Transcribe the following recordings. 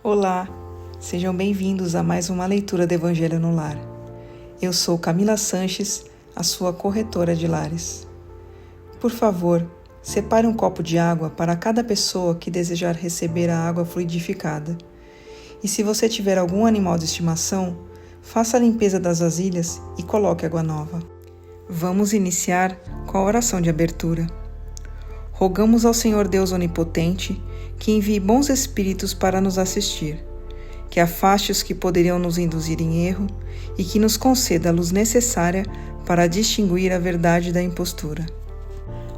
Olá, sejam bem-vindos a mais uma leitura do Evangelho no Lar. Eu sou Camila Sanches, a sua corretora de lares. Por favor, separe um copo de água para cada pessoa que desejar receber a água fluidificada. E se você tiver algum animal de estimação, faça a limpeza das vasilhas e coloque água nova. Vamos iniciar com a oração de abertura. Rogamos ao Senhor Deus Onipotente que envie bons espíritos para nos assistir, que afaste os que poderiam nos induzir em erro e que nos conceda a luz necessária para distinguir a verdade da impostura.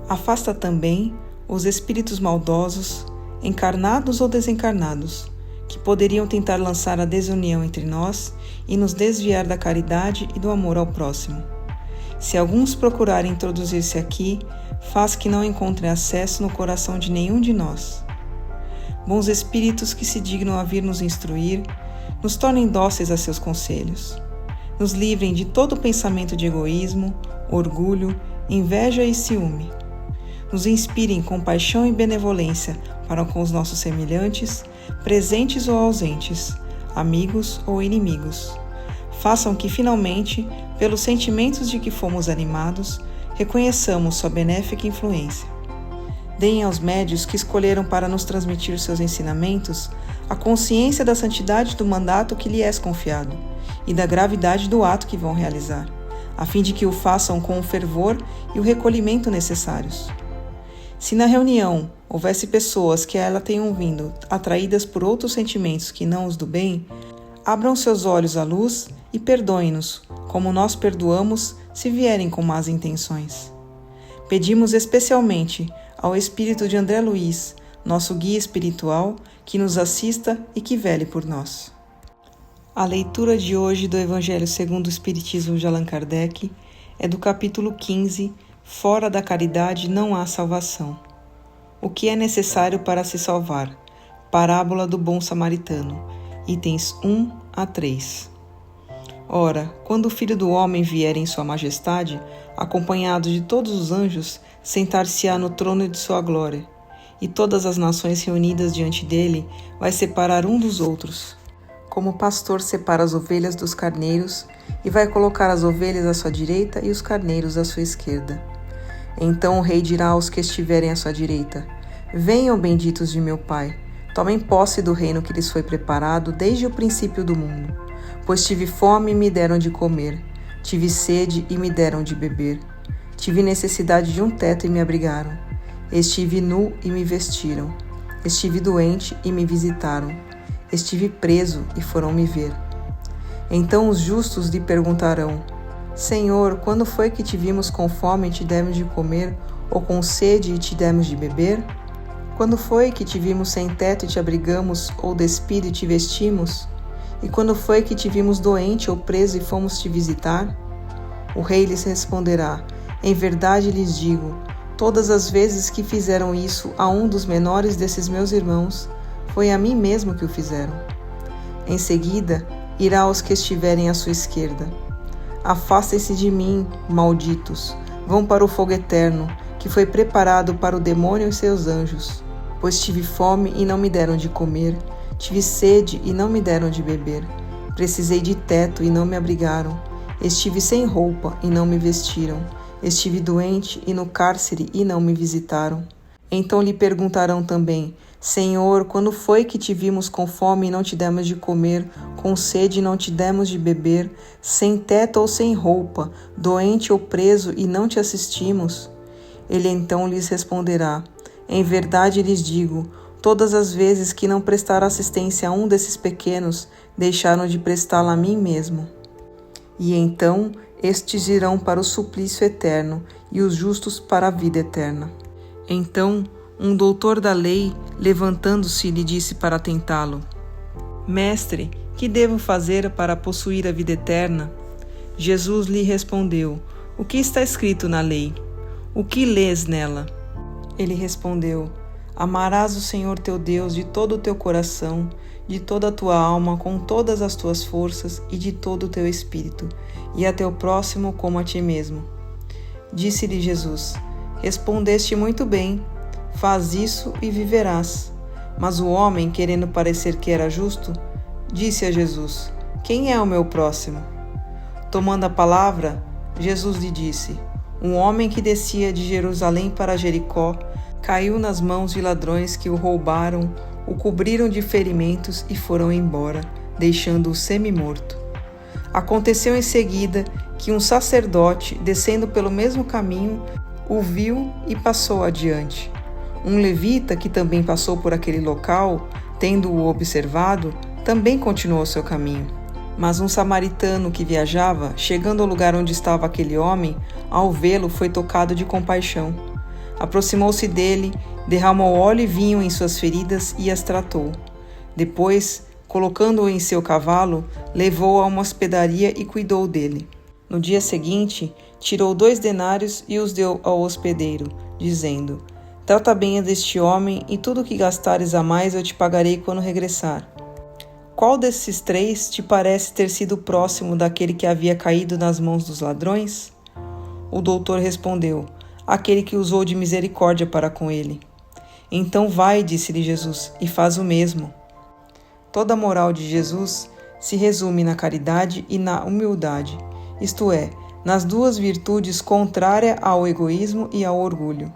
Afasta também os espíritos maldosos, encarnados ou desencarnados, que poderiam tentar lançar a desunião entre nós e nos desviar da caridade e do amor ao próximo. Se alguns procurarem introduzir-se aqui, faz que não encontrem acesso no coração de nenhum de nós. Bons espíritos que se dignam a vir nos instruir, nos tornem dóceis a seus conselhos. Nos livrem de todo pensamento de egoísmo, orgulho, inveja e ciúme. Nos inspirem compaixão e benevolência para com os nossos semelhantes, presentes ou ausentes, amigos ou inimigos. Façam que, finalmente, pelos sentimentos de que fomos animados, reconheçamos sua benéfica influência. Deem aos médios que escolheram para nos transmitir seus ensinamentos a consciência da santidade do mandato que lhe és confiado e da gravidade do ato que vão realizar, a fim de que o façam com o fervor e o recolhimento necessários. Se na reunião houvesse pessoas que a ela tenham vindo atraídas por outros sentimentos que não os do bem, abram seus olhos à luz e perdoem-nos, como nós perdoamos se vierem com más intenções. Pedimos especialmente ao espírito de André Luiz, nosso guia espiritual, que nos assista e que vele por nós. A leitura de hoje do Evangelho segundo o Espiritismo de Allan Kardec é do capítulo 15, Fora da caridade não há salvação. O que é necessário para se salvar? Parábola do bom samaritano, itens 1 a 3. Ora, quando o Filho do Homem vier em sua majestade, acompanhado de todos os anjos, sentar-se-á no trono de sua glória, e todas as nações reunidas diante dele vai separar um dos outros, como o pastor separa as ovelhas dos carneiros, e vai colocar as ovelhas à sua direita e os carneiros à sua esquerda. Então o rei dirá aos que estiverem à sua direita: Venham, benditos de meu Pai, tomem posse do reino que lhes foi preparado desde o princípio do mundo. Pois tive fome e me deram de comer, tive sede e me deram de beber, tive necessidade de um teto e me abrigaram, estive nu e me vestiram, estive doente e me visitaram, estive preso e foram me ver. Então os justos lhe perguntarão: Senhor, quando foi que te vimos com fome e te demos de comer, ou com sede e te demos de beber? Quando foi que te vimos sem teto e te abrigamos, ou despido e te vestimos? E quando foi que te vimos doente ou preso e fomos te visitar? O rei lhes responderá: Em verdade lhes digo, todas as vezes que fizeram isso a um dos menores desses meus irmãos, foi a mim mesmo que o fizeram. Em seguida, irá aos que estiverem à sua esquerda: Afastem-se de mim, malditos, vão para o fogo eterno, que foi preparado para o demônio e seus anjos. Pois tive fome e não me deram de comer, tive sede e não me deram de beber, precisei de teto e não me abrigaram, estive sem roupa e não me vestiram, estive doente e no cárcere e não me visitaram. Então lhe perguntarão também: Senhor, quando foi que te vimos com fome e não te demos de comer, com sede e não te demos de beber, sem teto ou sem roupa, doente ou preso e não te assistimos? Ele então lhes responderá: Em verdade lhes digo, todas as vezes que não prestaram assistência a um desses pequenos, deixaram de prestá-la a mim mesmo. E então estes irão para o suplício eterno, e os justos para a vida eterna. Então um doutor da lei, levantando-se, lhe disse para tentá-lo: Mestre, que devo fazer para possuir a vida eterna? Jesus lhe respondeu: O que está escrito na lei? O que lês nela? Ele respondeu: Amarás o Senhor teu Deus de todo o teu coração, de toda a tua alma, com todas as tuas forças e de todo o teu espírito, e a teu próximo como a ti mesmo. Disse-lhe Jesus: Respondeste muito bem, faz isso e viverás. Mas o homem, querendo parecer que era justo, disse a Jesus: Quem é o meu próximo? Tomando a palavra, Jesus lhe disse: Um homem que descia de Jerusalém para Jericó caiu nas mãos de ladrões que o roubaram, o cobriram de ferimentos e foram embora, deixando-o semi-morto. Aconteceu em seguida que um sacerdote, descendo pelo mesmo caminho, o viu e passou adiante. Um levita, que também passou por aquele local, tendo-o observado, também continuou seu caminho. Mas um samaritano que viajava, chegando ao lugar onde estava aquele homem, ao vê-lo foi tocado de compaixão. Aproximou-se dele, derramou óleo e vinho em suas feridas e as tratou. Depois, colocando-o em seu cavalo, levou-o a uma hospedaria e cuidou dele. No dia seguinte, tirou 2 denários e os deu ao hospedeiro, dizendo: Trata bem deste homem, e tudo o que gastares a mais eu te pagarei quando regressar. Qual desses 3 te parece ter sido próximo daquele que havia caído nas mãos dos ladrões? O doutor respondeu: Aquele que usou de misericórdia para com ele. Então vai, disse-lhe Jesus, e faz o mesmo. Toda a moral de Jesus se resume na caridade e na humildade, isto é, nas 2 virtudes contrárias ao egoísmo e ao orgulho.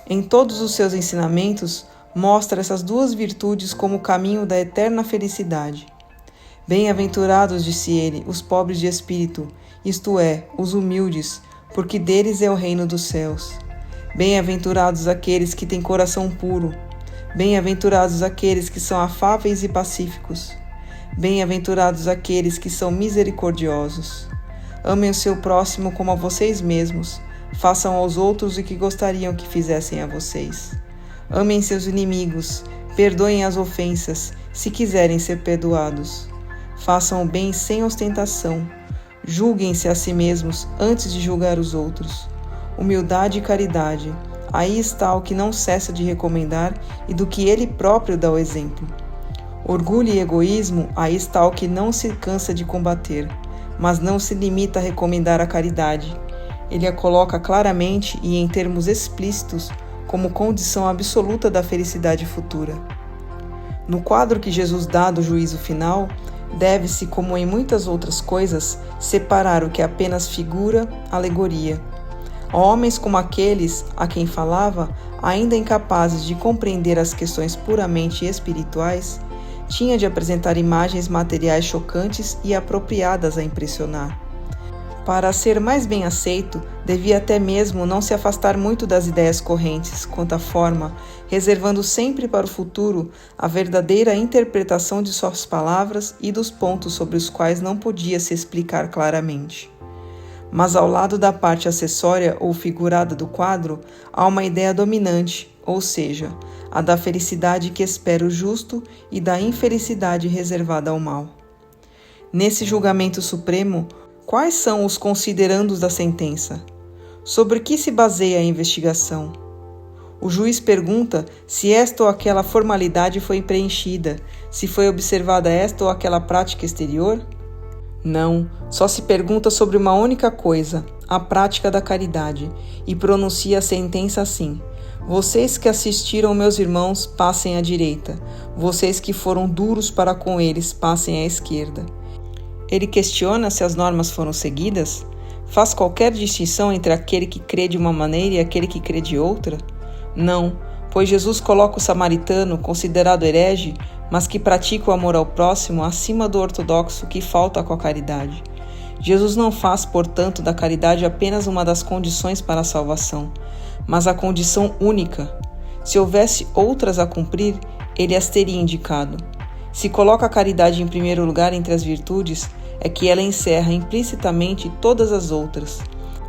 Em todos os seus ensinamentos, mostra essas 2 virtudes como o caminho da eterna felicidade. Bem-aventurados, disse ele, os pobres de espírito, isto é, os humildes, porque deles é o reino dos céus. Bem-aventurados aqueles que têm coração puro. Bem-aventurados aqueles que são afáveis e pacíficos. Bem-aventurados aqueles que são misericordiosos. Amem o seu próximo como a vocês mesmos. Façam aos outros o que gostariam que fizessem a vocês. Amem seus inimigos, perdoem as ofensas, se quiserem ser perdoados. Façam o bem sem ostentação. Julguem-se a si mesmos antes de julgar os outros. Humildade e caridade, aí está o que não cessa de recomendar e do que ele próprio dá o exemplo. Orgulho e egoísmo, aí está o que não se cansa de combater, mas não se limita a recomendar a caridade. Ele a coloca claramente e em termos explícitos como condição absoluta da felicidade futura. No quadro que Jesus dá do juízo final, deve-se, como em muitas outras coisas, separar o que é apenas figura, alegoria. Homens como aqueles a quem falava, ainda incapazes de compreender as questões puramente espirituais, tinha de apresentar imagens materiais chocantes e apropriadas a impressionar. Para ser mais bem aceito, devia até mesmo não se afastar muito das ideias correntes quanto à forma, reservando sempre para o futuro a verdadeira interpretação de suas palavras e dos pontos sobre os quais não podia se explicar claramente. Mas ao lado da parte acessória ou figurada do quadro, há uma ideia dominante, ou seja, a da felicidade que espera o justo e da infelicidade reservada ao mal. Nesse julgamento supremo, quais são os considerandos da sentença? Sobre que se baseia a investigação? O juiz pergunta se esta ou aquela formalidade foi preenchida, se foi observada esta ou aquela prática exterior? Não, só se pergunta sobre uma única coisa, a prática da caridade, e pronuncia a sentença assim: Vocês que assistiram meus irmãos, passem à direita. Vocês que foram duros para com eles, passem à esquerda. Ele questiona se as normas foram seguidas? Faz qualquer distinção entre aquele que crê de uma maneira e aquele que crê de outra? Não, pois Jesus coloca o samaritano, considerado herege, mas que pratica o amor ao próximo, acima do ortodoxo que falta com a caridade. Jesus não faz, portanto, da caridade apenas uma das condições para a salvação, mas a condição única. Se houvesse outras a cumprir, ele as teria indicado. Se coloca a caridade em primeiro lugar entre as virtudes, é que ela encerra implicitamente todas as outras: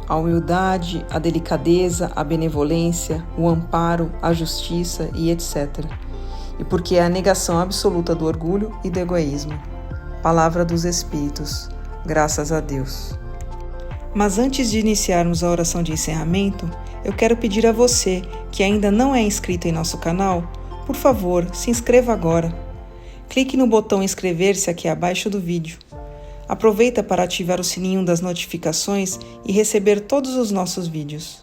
a humildade, a delicadeza, a benevolência, o amparo, a justiça e etc. E porque é a negação absoluta do orgulho e do egoísmo. Palavra dos Espíritos. Graças a Deus. Mas antes de iniciarmos a oração de encerramento, eu quero pedir a você, que ainda não é inscrito em nosso canal, por favor, se inscreva agora. Clique no botão inscrever-se aqui abaixo do vídeo. Aproveita para ativar o sininho das notificações e receber todos os nossos vídeos.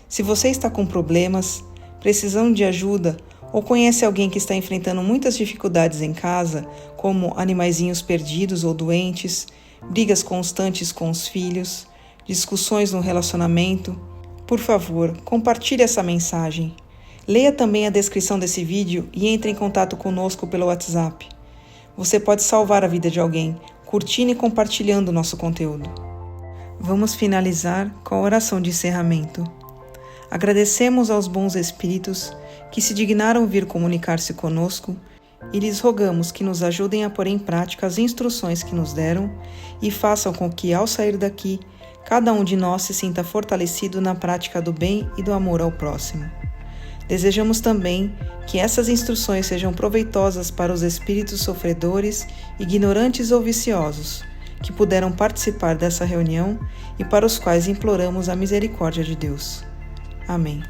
Se você está com problemas, precisando de ajuda Ou conhece alguém que está enfrentando muitas dificuldades em casa, como animaizinhos perdidos ou doentes, brigas constantes com os filhos, discussões no relacionamento? Por favor, compartilhe essa mensagem. Leia também a descrição desse vídeo e entre em contato conosco pelo WhatsApp. Você pode salvar a vida de alguém, curtindo e compartilhando o nosso conteúdo. Vamos finalizar com a oração de encerramento. Agradecemos aos bons espíritos que se dignaram vir comunicar-se conosco e lhes rogamos que nos ajudem a pôr em prática as instruções que nos deram e façam com que, ao sair daqui, cada um de nós se sinta fortalecido na prática do bem e do amor ao próximo. Desejamos também que essas instruções sejam proveitosas para os espíritos sofredores, ignorantes ou viciosos, que puderam participar dessa reunião e para os quais imploramos a misericórdia de Deus. Amém.